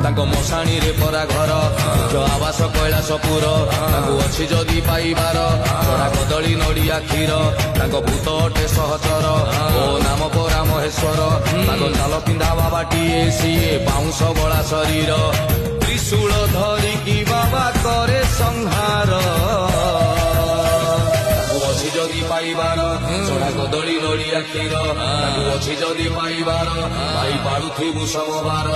ତାଙ୍କ ମଶାଣୀରେ ପରା ଘର ମୁଖ୍ୟ ଆବାସ କୈଳାସପୁର ତାଙ୍କୁ ଅଛି ଯଦି ପାଇବାର ଚଢା କଦଳୀ ନଡିଆ କ୍ଷୀର ତାଙ୍କ ଭୂତ ଅଟେ ସହଚର ଓ ନାମ ପରା ମହେଶ୍ୱର ତାଙ୍କ ଚାଲ ପିନ୍ଧା ବାବାଟିଏ ସିଏ ବାଉଁଶ ବଳା ଶରୀର ତ୍ରିଶୂଳ ଧରିକି ବାବା କରେ ସଂହାର ଅଛି ଯଦି ପାଇବାର ଚଢା କଦଳୀ ନଡିଆ କ୍ଷୀର ତାକୁ ଅଛି ଯଦି ପାଇବାର ପାଇ ପାରୁଥିବୁ ସବୁ ବାର